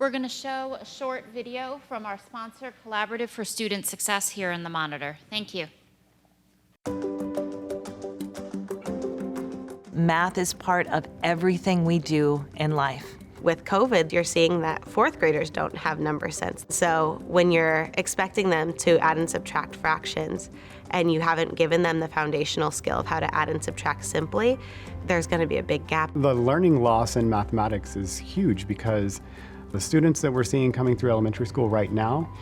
We're going to show a short video from our sponsor, Collaborative for Student Success, here in the monitor. Thank you. Math is part of everything we do in life. With COVID, you're seeing that fourth graders don't have number sense. So when you're expecting them to add and subtract fractions and you haven't given them the foundational skill of how to add and subtract simply, there's going to be a big gap. The learning loss in mathematics is huge because the students that we're seeing coming through elementary school right now,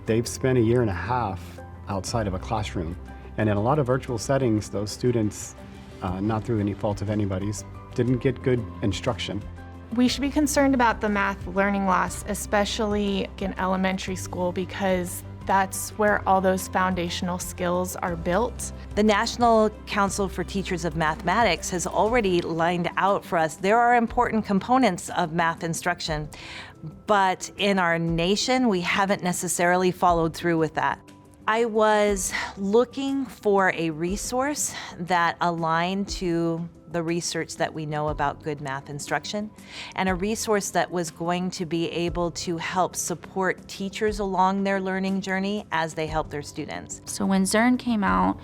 they've spent 1.5 years outside of a classroom. And in a lot of virtual settings, those students, not through any fault of anybody's, didn't get good instruction. We should be concerned about the math learning loss, especially in elementary school, because that's where all those foundational skills are built. The National Council for Teachers of Mathematics has already lined out for us, there are important components of math instruction, but in our nation, we haven't necessarily followed through with that. I was looking for a resource that aligned to the research that we know about good math instruction, and a resource that was going to be able to help support teachers along their learning journey as they help their students. So when Zearn came out,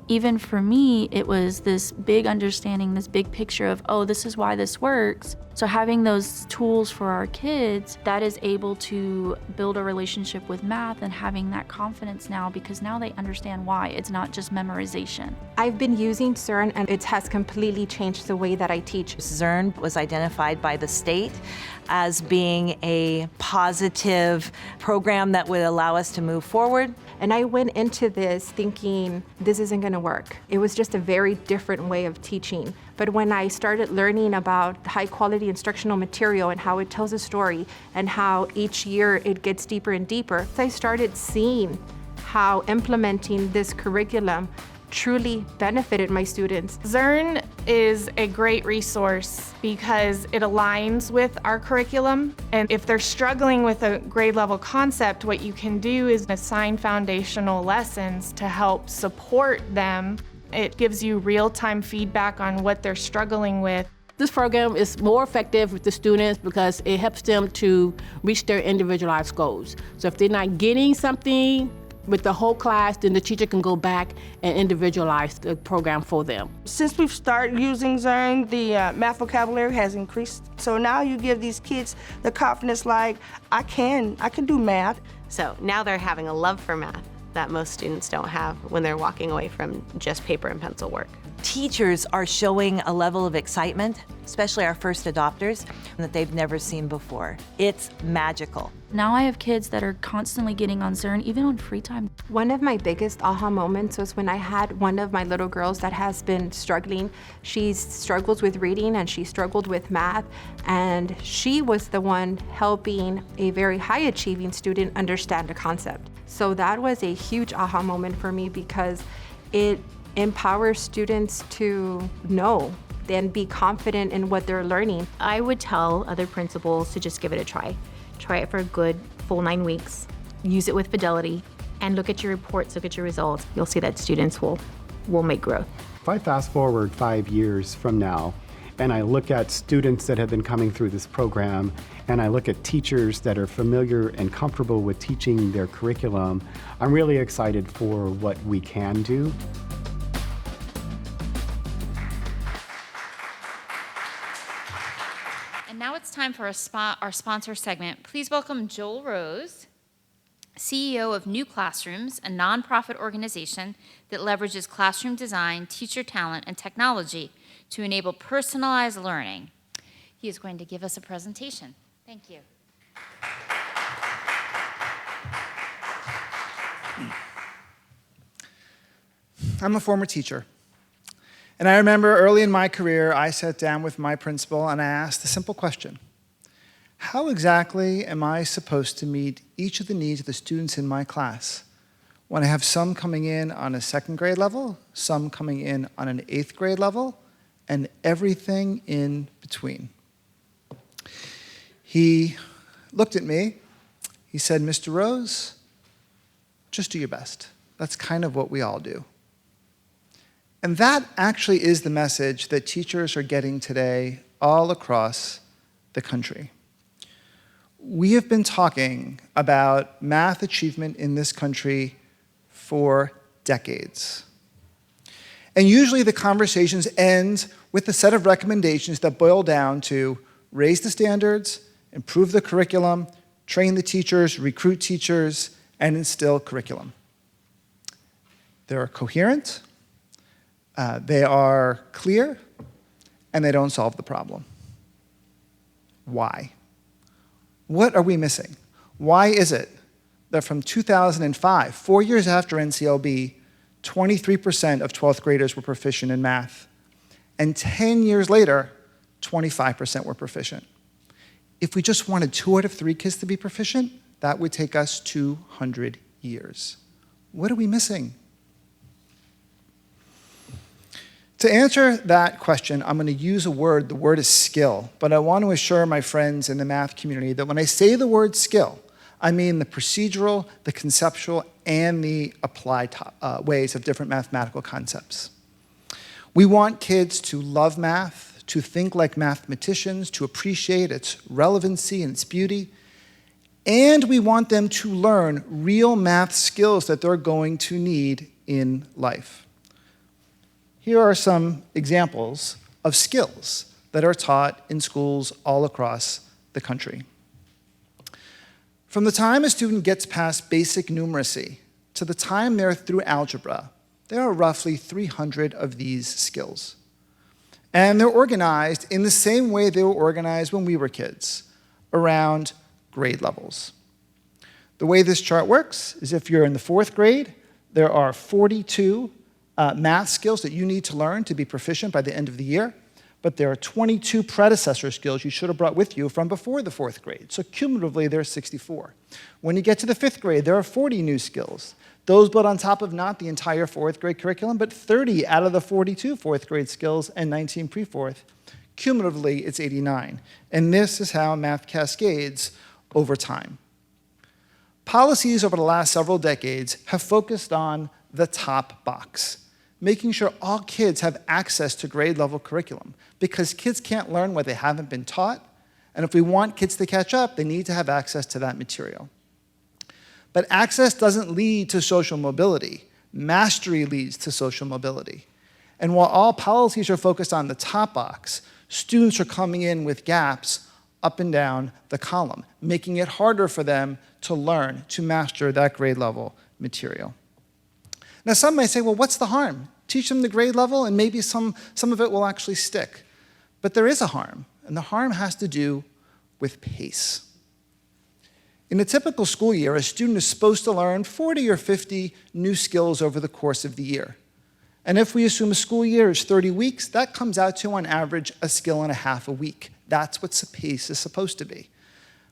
even for me, it was this big understanding, this big picture of, oh, this is why this works. So having those tools for our kids, that is able to build a relationship with math and having that confidence now, because now they understand why. It's not just memorization. I've been using Zearn and it has completely changed the way that I teach. Zearn was identified by the state as being a positive program that would allow us to move forward. And I went into this thinking, this isn't gonna work. It was just a very different way of teaching. But when I started learning about high quality instructional material and how it tells a story and how each year it gets deeper and deeper, I started seeing how implementing this curriculum truly benefited my students. Zearn is a great resource because it aligns with our curriculum, and if they're struggling with a grade level concept, what you can do is assign foundational lessons to help support them. It gives you real-time feedback on what they're struggling with. This program is more effective with the students because it helps them to reach their individualized goals. So if they're not getting something with the whole class, then the teacher can go back and individualize the program for them. Since we've started using Zearn, the math vocabulary has increased. So now you give these kids the confidence like, I can do math. So now they're having a love for math that most students don't have when they're walking away from just paper and pencil work. Teachers are showing a level of excitement, especially our first adopters, that they've never seen before. It's magical. Now I have kids that are constantly getting on Zearn, even on free time. One of my biggest aha moments was when I had one of my little girls that has been struggling. She struggles with reading and she struggled with math, and she was the one helping a very high achieving student understand a concept. So that was a huge aha moment for me because it empowers students to know and be confident in what they're learning. I would tell other principals to just give it a try. Try it for a good full 9 weeks. Use it with fidelity and look at your reports, look at your results. You'll see that students will make growth. If I fast forward 5 years from now, and I look at students that have been coming through this program, and I look at teachers that are familiar and comfortable with teaching their curriculum, I'm really excited for what we can do. And now it's time for our sponsor segment. Please welcome Joel Rose, CEO of New Classrooms, a nonprofit organization that leverages classroom design, teacher talent, and technology to enable personalized learning. He is going to give us a presentation. Thank you. I'm a former teacher. And I remember early in my career, I sat down with my principal and I asked a simple question. How exactly am I supposed to meet each of the needs of the students in my class when I have some coming in on a 2nd grade level, some coming in on an 8th grade level, and everything in between? He looked at me, he said, Mr. Rose, just do your best. That's kind of what we all do. And that actually is the message that teachers are getting today all across the country. We have been talking about math achievement in this country for decades. And usually the conversations end with a set of recommendations that boil down to raise the standards, improve the curriculum, train the teachers, recruit teachers, and instill curriculum. They're coherent, they are clear, and they don't solve the problem. Why? What are we missing? Why is it that from 2005, 4 years after NCLB, 23% of 12th graders were proficient in math, and 10 years later, 25% were proficient? If we just wanted 2 out of 3 kids to be proficient, that would take us 200 years. What are we missing? To answer that question, I'm going to use a word. The word is skill. But I want to assure my friends in the math community that when I say the word skill, I mean the procedural, the conceptual, and the applied ways of different mathematical concepts. We want kids to love math, to think like mathematicians, to appreciate its relevancy and its beauty, and we want them to learn real math skills that they're going to need in life. Here are some examples of skills that are taught in schools all across the country. From the time a student gets past basic numeracy to the time they're through algebra, there are roughly 300 of these skills. And they're organized in the same way they were organized when we were kids, around grade levels. The way this chart works is if you're in the 4th grade, there are 42 math skills that you need to learn to be proficient by the end of the year, but there are 22 predecessor skills you should have brought with you from before the 4th grade. So cumulatively, there are 64. When you get to the 5th grade, there are 40 new skills. Those built on top of not the entire 4th grade curriculum, but 30 out of the 42 4th grade skills and 19 pre-4th. Cumulatively, it's 89. And this is how math cascades over time. Policies over the last several decades have focused on the top box, making sure all kids have access to grade-level curriculum, because kids can't learn what they haven't been taught, and if we want kids to catch up, they need to have access to that material. But access doesn't lead to social mobility. Mastery leads to social mobility. And while all policies are focused on the top box, students are coming in with gaps up and down the column, making it harder for them to learn, to master that grade-level material. Now, some may say, well, what's the harm? Teach them the grade level, and maybe some of it will actually stick. But there is a harm, and the harm has to do with pace. In a typical school year, a student is supposed to learn 40 or 50 new skills over the course of the year. And if we assume a school year is 30 weeks, that comes out to, on average, a skill and a half a week. That's what the pace is supposed to be.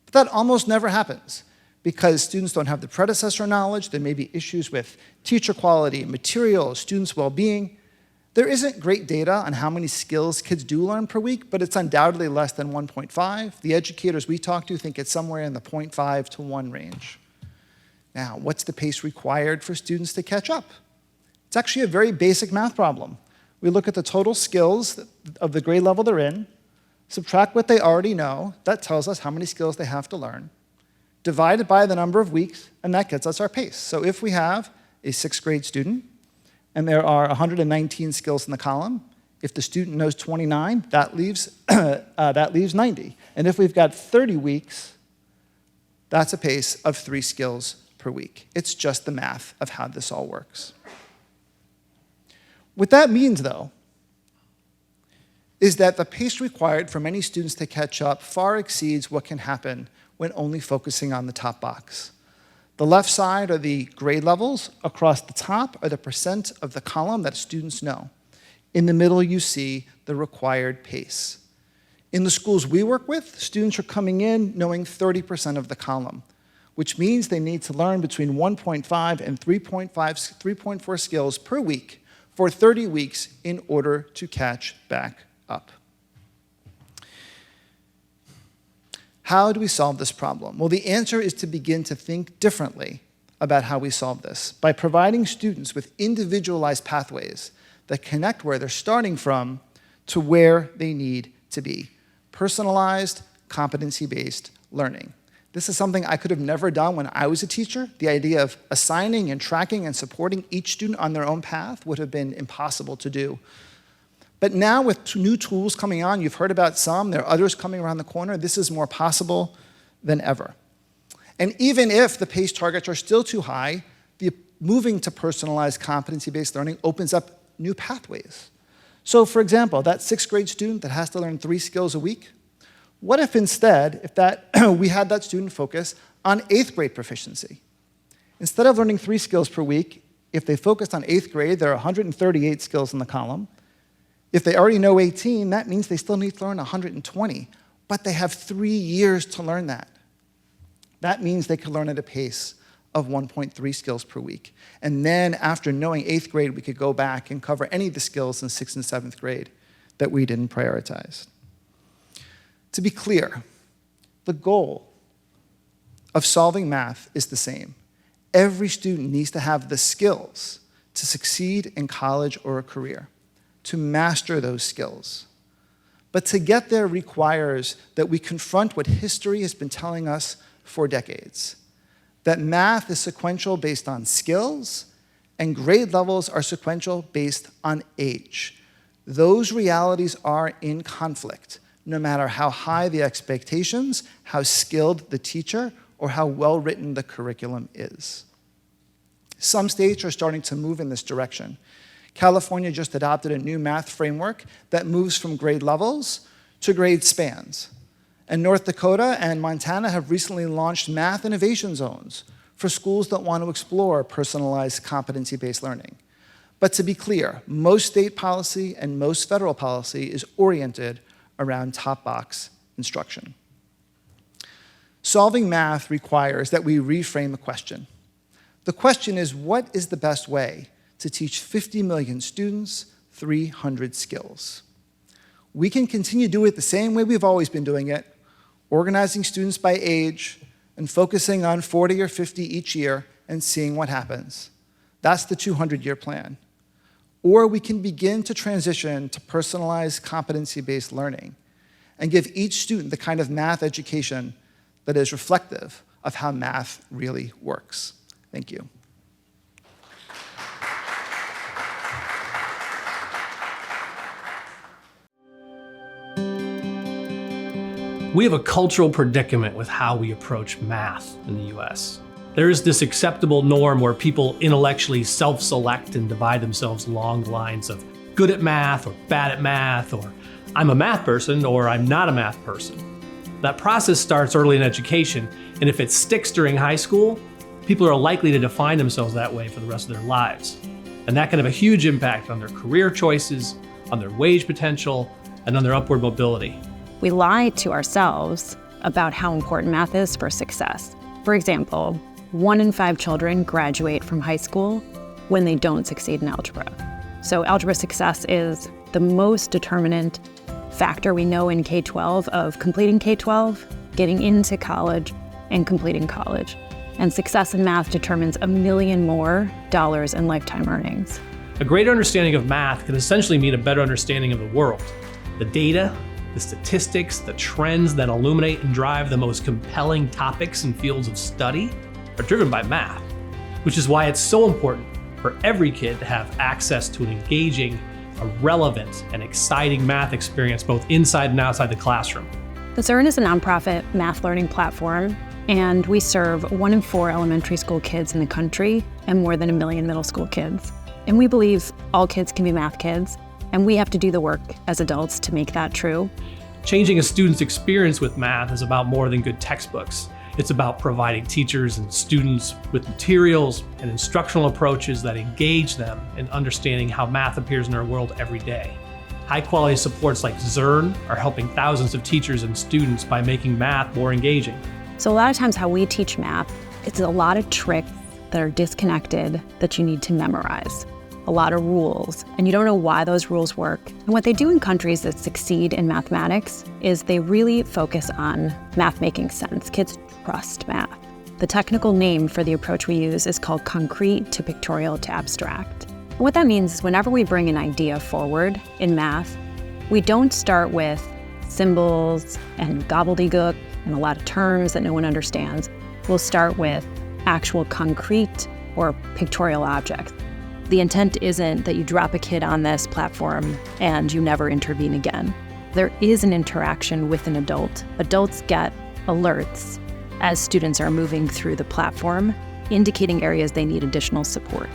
But that almost never happens, because students don't have the predecessor knowledge. There may be issues with teacher quality, material, students' well-being. There isn't great data on how many skills kids do learn per week, but it's undoubtedly less than 1.5. The educators we talk to think it's somewhere in the 0.5 to 1 range. Now, what's the pace required for students to catch up? It's actually a very basic math problem. We look at the total skills of the grade level they're in, subtract what they already know, that tells us how many skills they have to learn, divided by the number of weeks, and that gets us our pace. So if we have a 6th grade student, and there are 119 skills in the column, if the student knows 29, that leaves 90. And if we've got 30 weeks, that's a pace of 3 skills per week. It's just the math of how this all works. What that means, though, is that the pace required for many students to catch up far exceeds what can happen when only focusing on the top box. The left side are the grade levels. Across the top are the percent of the column that students know. In the middle, you see the required pace. In the schools we work with, students are coming in knowing 30% of the column, which means they need to learn between 1.5 and 3.4 skills per week for 30 weeks in order to catch back up. How do we solve this problem? Well, the answer is to begin to think differently about how we solve this by providing students with individualized pathways that connect where they're starting from to where they need to be. Personalized, competency-based learning. This is something I could have never done when I was a teacher. The idea of assigning and tracking and supporting each student on their own path would have been impossible to do. But now with new tools coming on, you've heard about some, there are others coming around the corner, this is more possible than ever. And even if the PACE targets are still too high, moving to personalized competency-based learning opens up new pathways. So for example, that 6th grade student that has to learn 3 skills a week, what if instead, we had that student focus on 8th grade proficiency? Instead of learning 3 skills per week, if they focused on 8th grade, there are 138 skills in the column. If they already know 18, that means they still need to learn 120, but they have 3 years to learn that. That means they could learn at a pace of 1.3 skills per week. And then after knowing 8th grade, we could go back and cover any of the skills in 6th and 7th grade that we didn't prioritize. To be clear, the goal of solving math is the same. Every student needs to have the skills to succeed in college or a career, to master those skills. But to get there requires that we confront what history has been telling us for decades, that math is sequential based on skills and grade levels are sequential based on age. Those realities are in conflict, no matter how high the expectations, how skilled the teacher, or how well-written the curriculum is. Some states are starting to move in this direction. California just adopted a new math framework that moves from grade levels to grade spans. And North Dakota and Montana have recently launched math innovation zones for schools that want to explore personalized competency-based learning. But to be clear, most state policy and most federal policy is oriented around top-box instruction. Solving math requires that we reframe a question. The question is, what is the best way to teach 50 million students 300 skills? We can continue to do it the same way we've always been doing it, organizing students by age and focusing on 40 or 50 each year and seeing what happens. That's the 200-year plan. Or we can begin to transition to personalized competency-based learning and give each student the kind of math education that is reflective of how math really works. Thank you. We have a cultural predicament with how we approach math in the US. There is this acceptable norm where people intellectually self-select and divide themselves along lines of good at math or bad at math, or I'm a math person or I'm not a math person. That process starts early in education, and if it sticks during high school, people are likely to define themselves that way for the rest of their lives. And that can have a huge impact on their career choices, on their wage potential, and on their upward mobility. We lie to ourselves about how important math is for success. For example, 1 in 5 children graduate from high school when they don't succeed in algebra. So algebra success is the most determinant factor we know in K-12 of completing K-12, getting into college, and completing college. And success in math determines $1 million more in lifetime earnings. A greater understanding of math can essentially mean a better understanding of the world. The data, the statistics, the trends that illuminate and drive the most compelling topics and fields of study are driven by math, which is why it's so important for every kid to have access to an engaging, a relevant, and exciting math experience both inside and outside the classroom. The CERN is a nonprofit math learning platform, and we serve 1 in 4 elementary school kids in the country and more than 1 million middle school kids. And we believe all kids can be math kids, and we have to do the work as adults to make that true. Changing a student's experience with math is about more than good textbooks. It's about providing teachers and students with materials and instructional approaches that engage them in understanding how math appears in our world every day. High-quality supports like CERN are helping thousands of teachers and students by making math more engaging. So a lot of times how we teach math, it's a lot of tricks that are disconnected that you need to memorize. A lot of rules, and you don't know why those rules work. And what they do in countries that succeed in mathematics is they really focus on math making sense. Kids trust math. The technical name for the approach we use is called concrete to pictorial to abstract. And what that means is whenever we bring an idea forward in math, we don't start with symbols and gobbledygook and a lot of terms that no one understands, we'll start with actual concrete or pictorial objects. The intent isn't that you drop a kid on this platform and you never intervene again. There is an interaction with an adult. Adults get alerts as students are moving through the platform, indicating areas they need additional support.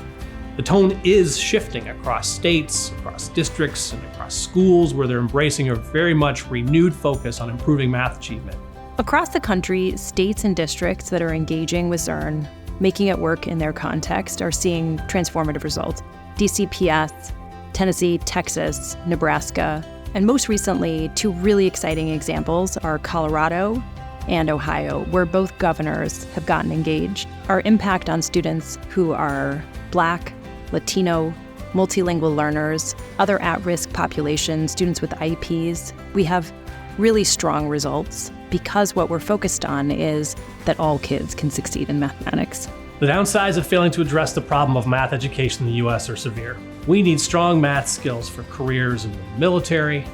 The tone is shifting across states, across districts, and across schools where they're embracing a very much renewed focus on improving math achievement. Across the country, states and districts that are engaging with Zearn, making it work in their context, are seeing transformative results. DCPS, Tennessee, Texas, Nebraska, and most recently, 2 really exciting examples are Colorado and Ohio, where both governors have gotten engaged. Our impact on students who are Black, Latino, multilingual learners, other at-risk populations, students with IEPs, we have really strong results because what we're focused on is that all kids can succeed in mathematics. The downsides of failing to address the problem of math education in the U.S. are severe. We need strong math skills for careers in the military,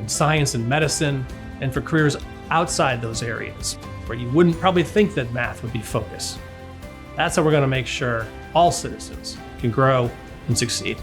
in science and medicine, and for careers outside those areas where you wouldn't probably think that math would be focused. That's how we're going to make sure all citizens can grow and succeed.